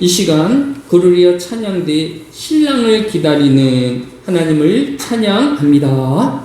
이 시간 고르리아 찬양대 신랑을 기다리는 하나님을 찬양합니다.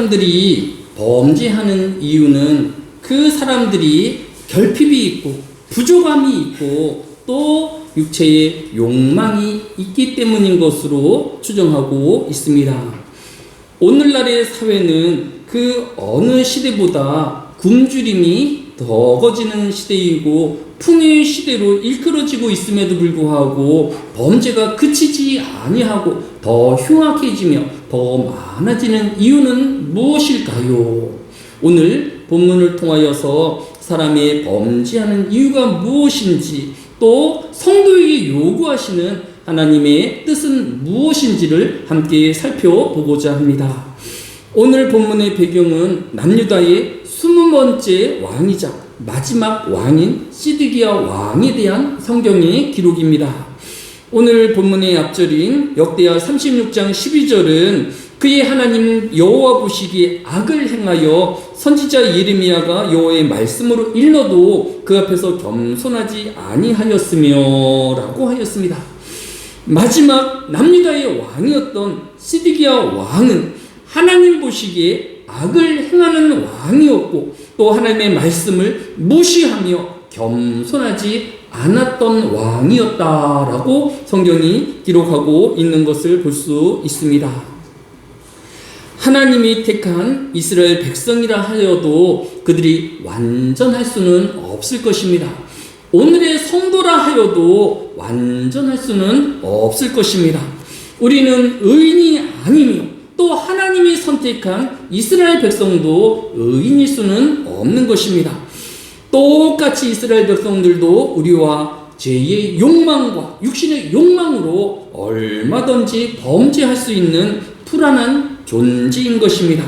사람들이 범죄하는 이유는 그 사람들이 결핍이 있고 부족함이 있고 또 육체의 욕망이 있기 때문인 것으로 추정하고 있습니다. 오늘날의 사회는 그 어느 시대보다 굶주림이 더거지는 시대이고 풍요의 시대로 일컬어지고 있음에도 불구하고 범죄가 그치지 아니하고 더 흉악해지며 더 많아지는 이유는 무엇일까요? 오늘 본문을 통하여서 사람의 범죄하는 이유가 무엇인지 또 성도에게 요구하시는 하나님의 뜻은 무엇인지를 함께 살펴보고자 합니다. 오늘 본문의 배경은 남유다의 20번째 왕이자 마지막 왕인 시드기야 왕에 대한 성경의 기록입니다. 오늘 본문의 앞절인 역대하 36장 12절은 그의 하나님 여호와 보시기에 악을 행하여 선지자 예레미야가 여호와의 말씀으로 일러도 그 앞에서 겸손하지 아니하였으며 라고 하였습니다. 마지막 남유다의 왕이었던 시드기야 왕은 하나님 보시기에 악을 행하는 왕이었고 또 하나님의 말씀을 무시하며 겸손하지 않았던 왕이었다라고 성경이 기록하고 있는 것을 볼 수 있습니다. 하나님이 택한 이스라엘 백성이라 하여도 그들이 완전할 수는 없을 것입니다. 오늘의 성도라 하여도 완전할 수는 없을 것입니다. 우리는 의인이 아니며 또 하나님이 선택한 이스라엘 백성도 의인일 수는 없는 것입니다. 똑같이 이스라엘 백성들도 우리와 죄의 욕망과 육신의 욕망으로 얼마든지 범죄할 수 있는 불안한 존재인 것입니다.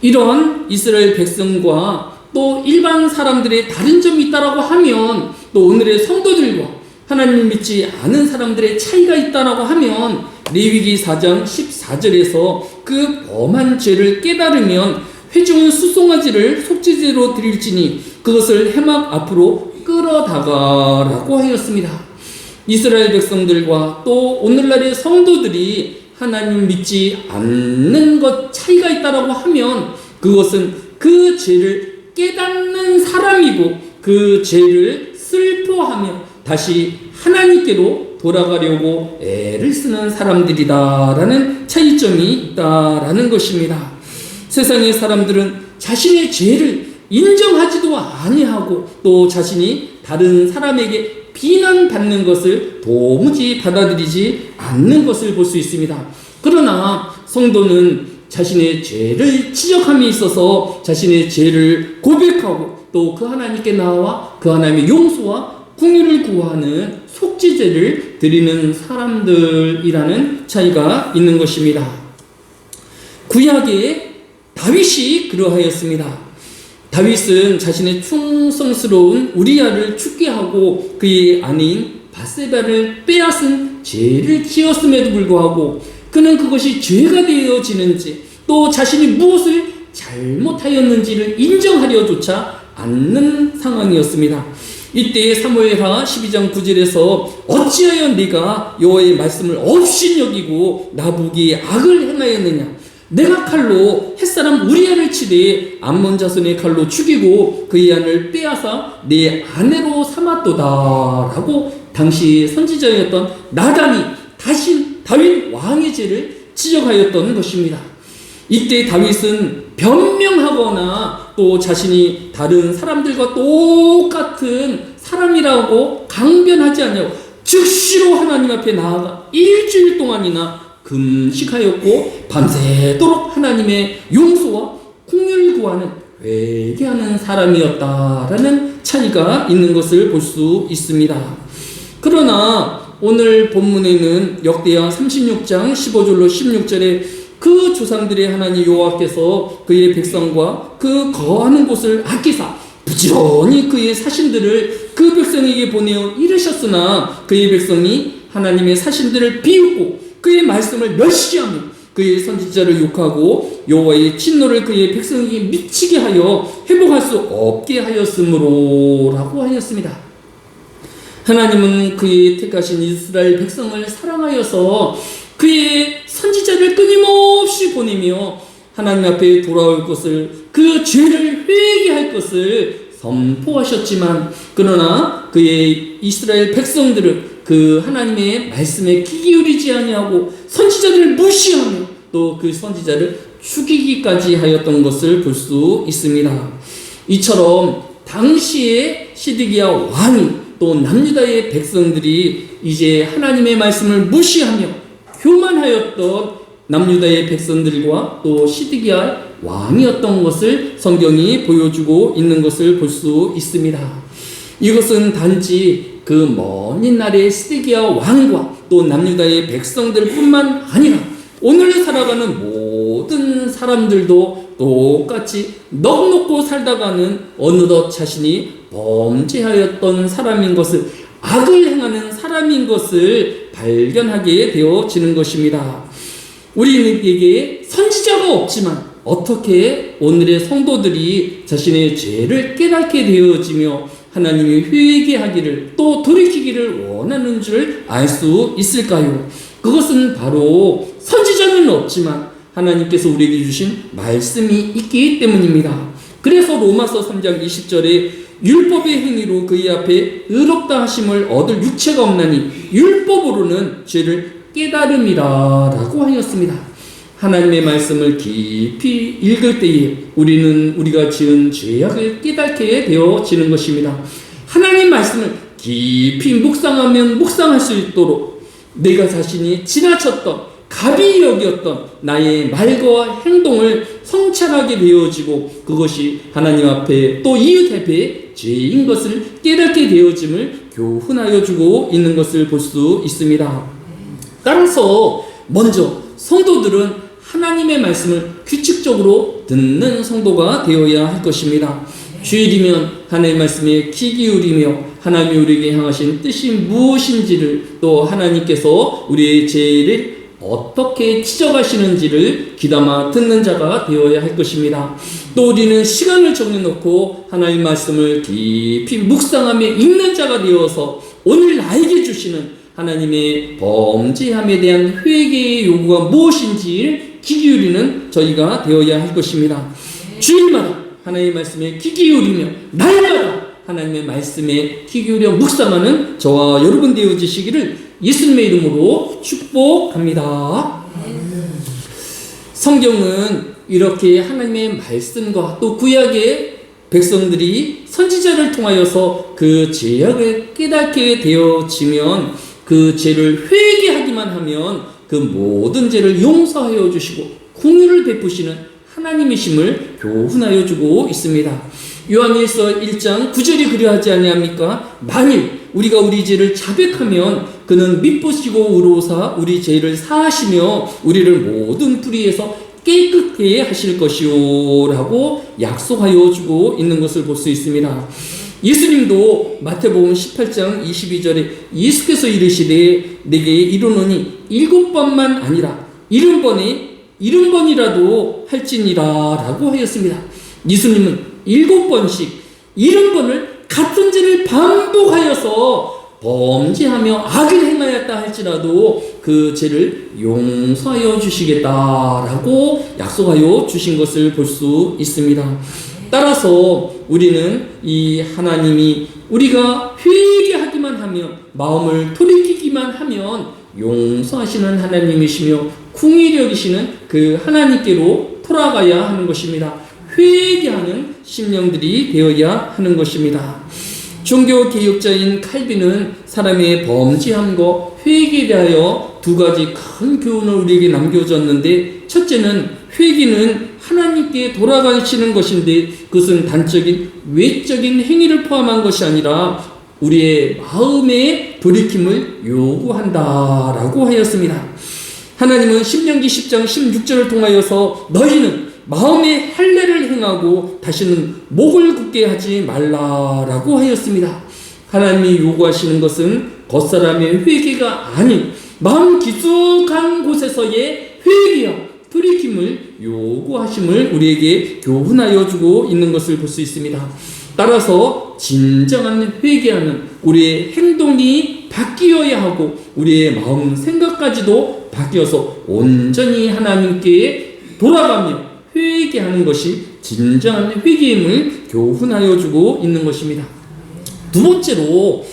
이런 이스라엘 백성과 또 일반 사람들의 다른 점이 있다라고 하면 또 오늘의 성도들과 하나님을 믿지 않은 사람들의 차이가 있다라고 하면 레위기 4장 14절에서 그 범한 죄를 깨달으면 회중은 수송아지를 속죄제로 드릴지니 그것을 해막 앞으로 끌어다가라고 하였습니다. 이스라엘 백성들과 또 오늘날의 성도들이 하나님 믿지 않는 것 차이가 있다라고 하면 그것은 그 죄를 깨닫는 사람이고 그 죄를 슬퍼하며 다시 하나님께로 돌아가려고 애를 쓰는 사람들이다라는 차이점이 있다라는 것입니다. 세상의 사람들은 자신의 죄를 인정하지도 아니하고 또 자신이 다른 사람에게 비난받는 것을 도무지 받아들이지 않는 것을 볼 수 있습니다. 그러나 성도는 자신의 죄를 지적함에 있어서 자신의 죄를 고백하고 또 그 하나님께 나와 그 하나님의 용서와 긍휼을 구하는 속죄제를 드리는 사람들이라는 차이가 있는 것입니다. 구약의 다윗이 그러하였습니다. 다윗은 자신의 충성스러운 우리아를 죽게 하고 그의 아내인 바세바를 빼앗은 죄를 지었음에도 불구하고 그는 그것이 죄가 되어지는지 또 자신이 무엇을 잘못하였는지를 인정하려조차 않는 상황이었습니다. 이때 사무엘하 12장 9절에서 어찌하여 네가 여호와의 말씀을 업신여기고 나보기에 악을 행하였느냐 내가 칼로 햇사람 우리아를 치되 암몬 자손의 칼로 죽이고 그의 아내를 빼앗아 내 아내로 삼았도다라고 당시 선지자였던 나단이 다시 다윗 왕의 죄를 지적하였던 것입니다. 이때 다윗은 변명하거나 또 자신이 다른 사람들과 똑같은 사람이라고 강변하지 않냐고 즉시로 하나님 앞에 나아가 일주일 동안이나 금식하였고 밤새도록 하나님의 용서와 긍휼을 구하는 회개하는 사람이었다라는 차이가 있는 것을 볼 수 있습니다. 그러나 오늘 본문에는 역대하 36장 15절로 16절에 그 조상들의 하나님 여호와께서 그의 백성과 그 거하는 곳을 아끼사 부지런히 그의 사신들을 그 백성에게 보내어 이르셨으나 그의 백성이 하나님의 사신들을 비웃고 그의 말씀을 멸시하며 그의 선지자를 욕하고 여호와의 진노를 그의 백성에게 미치게 하여 회복할 수 없게 하였으므로라고 하였습니다. 하나님은 그의 택하신 이스라엘 백성을 사랑하여서 그의 선지자를 끊임없이 보내며 하나님 앞에 돌아올 것을 그 죄를 회개할 것을 선포하셨지만 그러나 그의 이스라엘 백성들은 그 하나님의 말씀에 귀 기울이지 아니하고 선지자들을 무시하며 또 그 선지자를 죽이기까지 하였던 것을 볼 수 있습니다. 이처럼 당시에 시드기야 왕이 또 남유다의 백성들이 이제 하나님의 말씀을 무시하며 교만하였던 남유다의 백성들과 또 시드기야 왕이었던 것을 성경이 보여주고 있는 것을 볼 수 있습니다. 이것은 단지 그 먼 옛날의 시드기야 왕과 또 남유다의 백성들 뿐만 아니라 오늘 살아가는 모든 사람들도 똑같이 넉넉고 살다가는 어느덧 자신이 범죄하였던 사람인 것을 악을 행하는 사람인 것을 발견하게 되어지는 것입니다. 우리에게 선지자가 없지만 어떻게 오늘의 성도들이 자신의 죄를 깨닫게 되어지며 하나님이 회개하기를 또 돌이키기를 원하는 줄 알 수 있을까요? 그것은 바로 선지자는 없지만 하나님께서 우리에게 주신 말씀이 있기 때문입니다. 그래서 로마서 3장 20절에 율법의 행위로 그의 앞에 의롭다 하심을 얻을 육체가 없나니 율법으로는 죄를 깨달음이라 라고 하였습니다. 하나님의 말씀을 깊이 읽을 때에 우리는 우리가 지은 죄악을 깨닫게 되어지는 것입니다. 하나님 말씀을 깊이 묵상하면 묵상할 수 있도록 내가 자신이 지나쳤던 가비 여겼던 나의 말과 행동을 성찰하게 되어지고 그것이 하나님 앞에 또 이웃 앞에 죄인 것을 깨닫게 되어짐을 교훈하여 주고 있는 것을 볼 수 있습니다. 따라서 먼저 성도들은 하나님의 말씀을 규칙적으로 듣는 성도가 되어야 할 것입니다. 주일이면 하나님의 말씀에 귀 기울이며 하나님이 우리에게 향하신 뜻이 무엇인지를, 또 하나님께서 우리의 죄를 어떻게 지적하시는지를 귀담아 듣는 자가 되어야 할 것입니다. 또 우리는 시간을 정해놓고 하나님의 말씀을 깊이 묵상하며 읽는 자가 되어서 오늘 나에게 주시는 하나님의 범죄함에 대한 회개의 요구가 무엇인지 귀 기울이는 저희가 되어야 할 것입니다. 주일마다 하나님의 말씀에 귀 기울이며 날마다 하나님의 말씀에 귀 기울여 묵상하는 저와 여러분 되어지시기를 예수님의 이름으로 축복합니다. 성경은 이렇게 하나님의 말씀과 또 구약의 백성들이 선지자를 통하여서 그 죄악을 깨닫게 되어지면 그 죄를 회개하기만 하면 그 모든 죄를 용서하여 주시고 긍휼을 베푸시는 하나님이심을 교훈하여 주고 있습니다. 요한일서 1장 9절이 그리하지 아니합니까? 만일 우리가 우리 죄를 자백하면 그는 미쁘시고 의로우사 우리 죄를 사하시며 우리를 모든 불의에서 깨끗게 하실 것이요 라고 약속하여 주고 있는 것을 볼 수 있습니다. 예수님도 마태복음 18장 22절에 예수께서 이르시되 내게 이르노니 7번만 아니라 70번이라도 할지니라 라고 하였습니다. 예수님은 7번씩 70번을 같은 죄를 반복하여서 범죄하며 악을 행하였다 할지라도 그 죄를 용서하여 주시겠다라고 약속하여 주신 것을 볼 수 있습니다. 따라서 우리는 이 하나님이 우리가 회개하기만 하면, 마음을 돌이키기만 하면 용서하시는 하나님이시며 긍휼히 여기시는 그 하나님께로 돌아가야 하는 것입니다. 회개하는 심령들이 되어야 하는 것입니다. 종교 개혁자인 칼빈은 사람의 범죄함과 회개에 대하여 두 가지 큰 교훈을 우리에게 남겨줬는데, 첫째는 회개는 하나님께 돌아가시는 것인데 그것은 단적인 외적인 행위를 포함한 것이 아니라 우리의 마음의 돌이킴을 요구한다라고 하였습니다. 하나님은 신명기 10장 16절을 통하여서 너희는 마음의 할례를 행하고 다시는 목을 굳게 하지 말라라고 하였습니다. 하나님이 요구하시는 것은 겉사람의 회개가 아닌 마음 깊숙한 곳에서의 회개와 돌이킴을 요구하심을 우리에게 교훈하여 주고 있는 것을 볼 수 있습니다. 따라서 진정한 회개하는 우리의 행동이 바뀌어야 하고 우리의 마음 생각까지도 바뀌어서 온전히 하나님께 돌아가며 회개하는 것이 진정한 회개임을 교훈하여 주고 있는 것입니다. 두 번째로,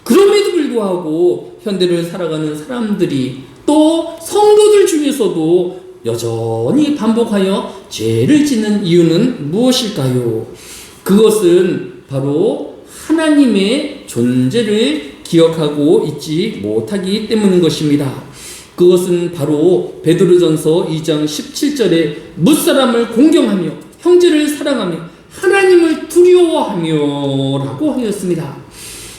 그럼에도 불구하고 현대를 살아가는 사람들이 또 성도들 중에서도 여전히 반복하여 죄를 짓는 이유는 무엇일까요? 그것은 바로 하나님의 존재를 기억하고 있지 못하기 때문인 것입니다. 그것은 바로 베드로전서 2장 17절에 무사람을 공경하며 형제를 사랑하며 하나님을 두려워하며 라고 하였습니다.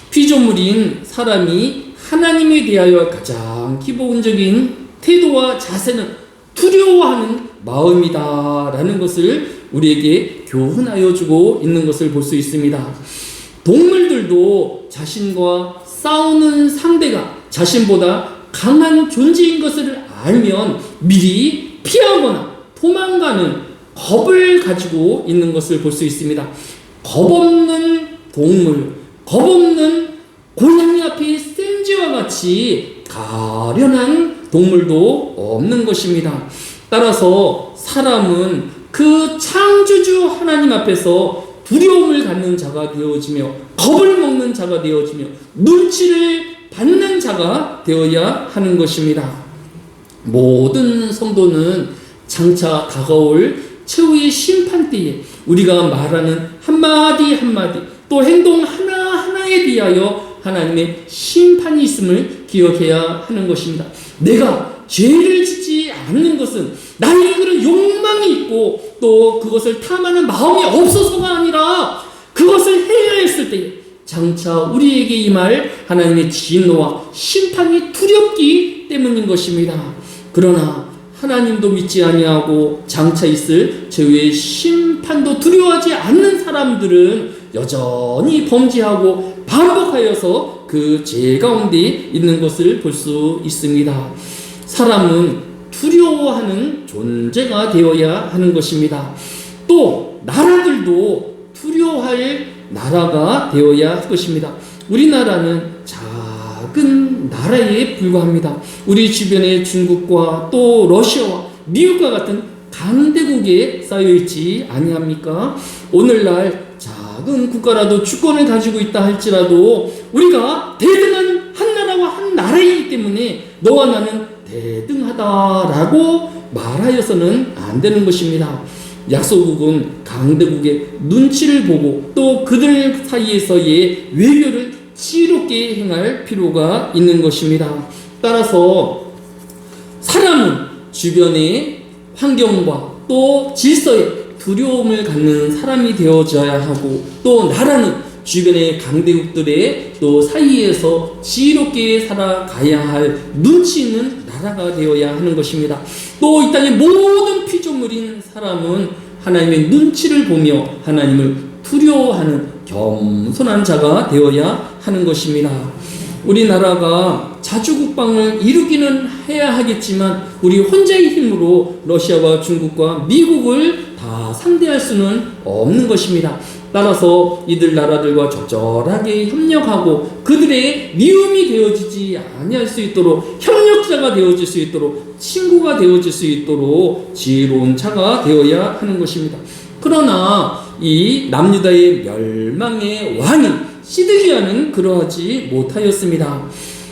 피조물인 사람이 하나님에 대하여 가장 기본적인 태도와 자세는 두려워하는 마음이다 라는 것을 우리에게 교훈하여 주고 있는 것을 볼 수 있습니다. 동물들도 자신과 싸우는 상대가 자신보다 강한 존재인 것을 알면 미리 피하거나 도망가는 겁을 가지고 있는 것을 볼 수 있습니다. 겁없는 동물, 겁없는 고양이 앞에 생쥐와 같이 가련한 동물도 없는 것입니다. 따라서 사람은 그 창조주 하나님 앞에서 두려움을 갖는 자가 되어지며 겁을 먹는 자가 되어지며 눈치를 받는 자가 되어야 하는 것입니다. 모든 성도는 장차 다가올 최후의 심판 때에 우리가 말하는 한마디 한마디 또 행동 하나하나에 대하여 하나님의 심판이 있음을 기억해야 하는 것입니다. 내가 죄를 짓지 않는 것은 나에게 그런 욕망이 있고 또 그것을 탐하는 마음이 없어서가 아니라 그것을 해야 했을 때에 장차 우리에게 임할 하나님의 진노와 심판이 두렵기 때문인 것입니다. 그러나 하나님도 믿지 아니하고 장차 있을 죄의 심판 심판도 두려워하지 않는 사람들은 여전히 범죄하고 반복하여서 그 죄 가운데 있는 것을 볼 수 있습니다. 사람은 두려워하는 존재가 되어야 하는 것입니다. 또 나라들도 두려워할 나라가 되어야 할 것입니다. 우리나라는 작은 나라에 불과합니다. 우리 주변의 중국과 또 러시아와 미국과 같은 강대국에 쌓여있지 아니합니까? 오늘날 작은 국가라도 주권을 가지고 있다 할지라도 우리가 대등한 한 나라와 한 나라이기 때문에 너와 나는 대등하다라고 말하여서는 안 되는 것입니다. 약소국은 강대국의 눈치를 보고 또 그들 사이에서의 외교를 지혜롭게 행할 필요가 있는 것입니다. 따라서 사람은 주변의 환경과 또 질서에 두려움을 갖는 사람이 되어져야 하고 또 나라는 주변의 강대국들의 또 사이에서 지혜롭게 살아가야 할 눈치 있는 나라가 되어야 하는 것입니다. 또 이 땅의 모든 피조물인 사람은 하나님의 눈치를 보며 하나님을 두려워하는 겸손한 자가 되어야 하는 것입니다. 우리나라가 자주국방을 이루기는 해야 하겠지만 우리 혼자의 힘으로 러시아와 중국과 미국을 다 상대할 수는 없는 것입니다. 따라서 이들 나라들과 적절하게 협력하고 그들의 미움이 되어지지 아니할 수 있도록 협력자가 되어질 수 있도록 친구가 되어질 수 있도록 지혜로운 자가 되어야 하는 것입니다. 그러나 이 남유다의 멸망의 왕인 시드기야는 그러하지 못하였습니다.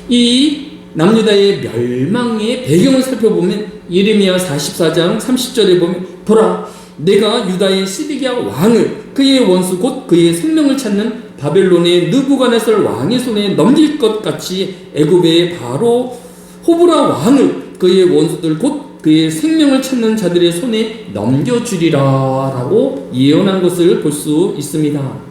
이 남유다의 멸망의 배경을 살펴보면 예레미야 44장 30절에 보면 보라 내가 유다의 시드기야 왕을 그의 원수 곧 그의 생명을 찾는 바벨론의 느부갓네살 왕의 손에 넘길 것 같이 애굽의 바로 호브라 왕을 그의 원수들 곧 그의 생명을 찾는 자들의 손에 넘겨주리라 라고 예언한 것을 볼 수 있습니다.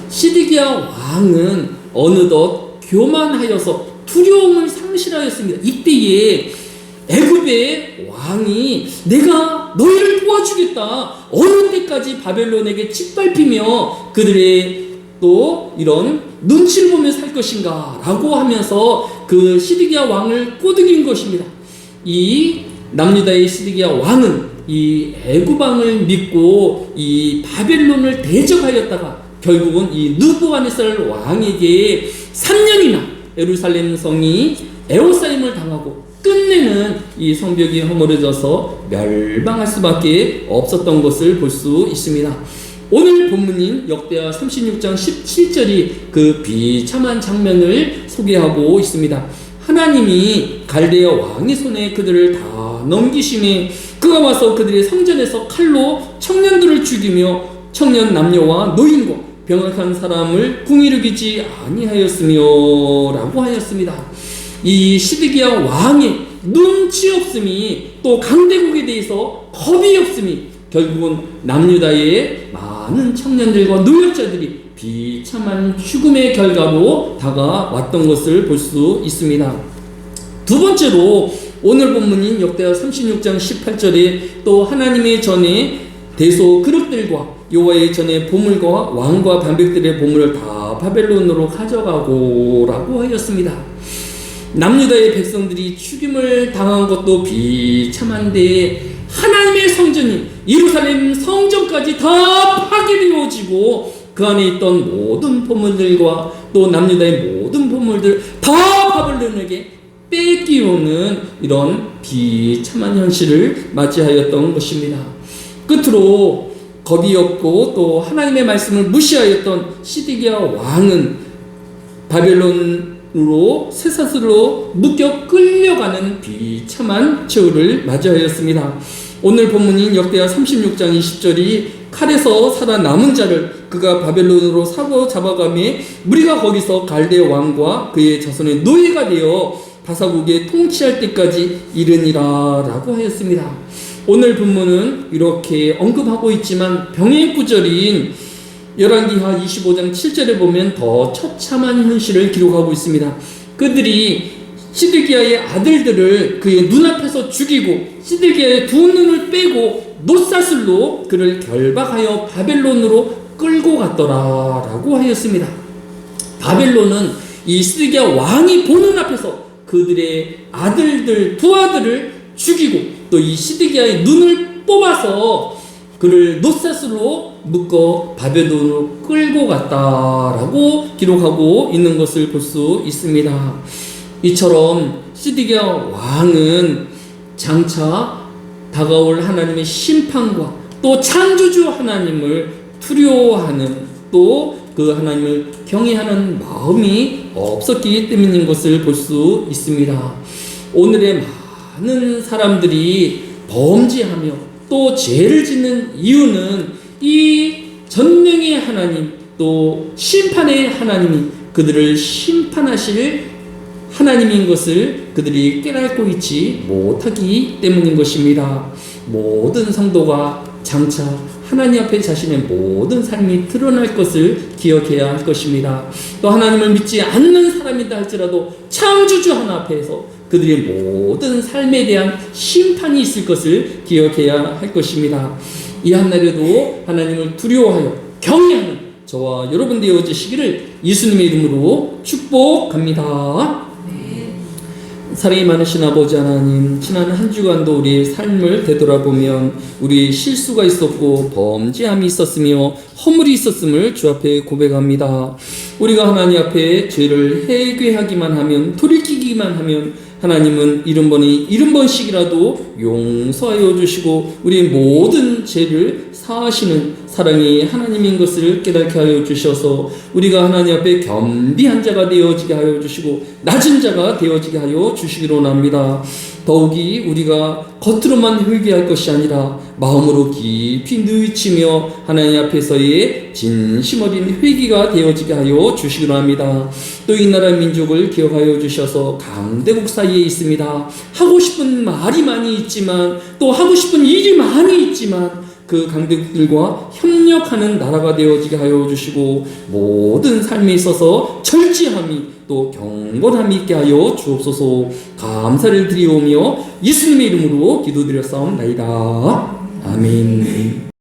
시드기야 왕은 어느덧 교만하여서 두려움을 상실하였습니다. 이때에 애굽의 왕이 내가 너희를 도와주겠다. 어느 때까지 바벨론에게 짓밟히며 그들의 또 이런 눈치를 보며 살 것인가 라고 하면서 그 시드기야 왕을 꼬드긴 것입니다. 이 남유다의 시드기야 왕은 이 애굽 왕을 믿고 이 바벨론을 대적하였다가 결국은 이 느부갓네살 왕에게 3년이나 예루살렘 성이 에워싸임을 당하고 끝내는 이 성벽이 허물어져서 멸망할 수밖에 없었던 것을 볼 수 있습니다. 오늘 본문인 역대하 36장 17절이 그 비참한 장면을 소개하고 있습니다. 하나님이 갈대아 왕의 손에 그들을 다 넘기심에 그가 와서 그들의 성전에서 칼로 청년들을 죽이며 청년 남녀와 노인과 병약한 사람을 궁이르기지 아니하였으며 라고 하였습니다. 이 시드기야 왕의 눈치 없음이 또 강대국에 대해서 겁이 없음이 결국은 남유다의 많은 청년들과 노약자들이 비참한 죽음의 결과로 다가왔던 것을 볼 수 있습니다. 두 번째로 오늘 본문인 역대하 36장 18절에 또 하나님의 전에 대소 그릇들과 여호와의 전에 보물과 왕과 반백들의 보물을 다 바벨론으로 가져가고 라고 하였습니다. 남유다의 백성들이 죽임을 당한 것도 비참한데 하나님의 성전인 예루살렘 성전까지 다 파괴되어지고 그 안에 있던 모든 보물들과 또 남유다의 모든 보물들 다 바벨론에게 뺏기오는 이런 비참한 현실을 맞이하였던 것입니다. 끝으로 겁이 없고 또 하나님의 말씀을 무시하였던 시드기야 왕은 바벨론으로 쇠사슬로 묶여 끌려가는 비참한 최후를 맞이하였습니다. 오늘 본문인 역대하 36장 20절이 칼에서 살아남은 자를 그가 바벨론으로 사로잡아가며 무리가 거기서 갈대 왕과 그의 자손의 노예가 되어 바사국에 통치할 때까지 이르니라 라고 하였습니다. 오늘 본문은 이렇게 언급하고 있지만 병의 구절인 열왕기하 25장 7절에 보면 더 처참한 현실을 기록하고 있습니다. 그들이 시드기야의 아들들을 그의 눈앞에서 죽이고 시드기야의 두 눈을 빼고 놋사슬로 그를 결박하여 바벨론으로 끌고 갔더라라고 하였습니다. 바벨론은 이 시드기야 왕이 보는 앞에서 그들의 아들들 두 아들을 죽이고 또 이 시드기야의 눈을 뽑아서 그를 놋사슬로 묶어 바벨론으로 끌고 갔다라고 기록하고 있는 것을 볼 수 있습니다. 이처럼 시드기야 왕은 장차 다가올 하나님의 심판과 또 창조주 하나님을 두려워하는 또 그 하나님을 경외하는 마음이 없었기 때문인 것을 볼 수 있습니다. 오늘의 많은 사람들이 범죄하며 또 죄를 짓는 이유는 이 전능의 하나님 또 심판의 하나님이 그들을 심판하실 하나님인 것을 그들이 깨닫고 있지 못하기 때문인 것입니다. 모든 성도가 장차 하나님 앞에 자신의 모든 삶이 드러날 것을 기억해야 할 것입니다. 또 하나님을 믿지 않는 사람이다 할지라도 창조주 하나 앞에서 그들의 모든 삶에 대한 심판이 있을 것을 기억해야 할 것입니다. 이 한날에도 하나님을 두려워하여 경외하는 저와 여러분 되어지시기를 예수님의 이름으로 축복합니다. 사랑이 많으신 아버지 하나님, 지난 한 주간도 우리의 삶을 되돌아보면 우리의 실수가 있었고 범죄함이 있었으며 허물이 있었음을 주 앞에 고백합니다. 우리가 하나님 앞에 죄를 회개하기만 하면, 돌이키기만 하면 하나님은 70번씩이라도 용서하여 주시고 우리의 모든 죄를 사하시는 사랑의 하나님인 것을 깨닫게 하여 주셔서 우리가 하나님 앞에 겸비한 자가 되어지게 하여 주시고 낮은 자가 되어지게 하여 주시기로 합니다. 더욱이 우리가 겉으로만 회개할 것이 아니라 마음으로 깊이 누이치며 하나님 앞에서의 진심 어린 회개가 되어지게 하여 주시기로 합니다. 또 이 나라 민족을 기억하여 주셔서 강대국 사이에 있습니다. 하고 싶은 말이 많이 있지만 또 하고 싶은 일이 많이 있지만 그 강대국들과 협력하는 나라가 되어지게 하여 주시고 모든 삶에 있어서 절제함이 또 경건함이 있게 하여 주옵소서. 감사를 드리오며 예수님의 이름으로 기도드렸사옵나이다. 아멘.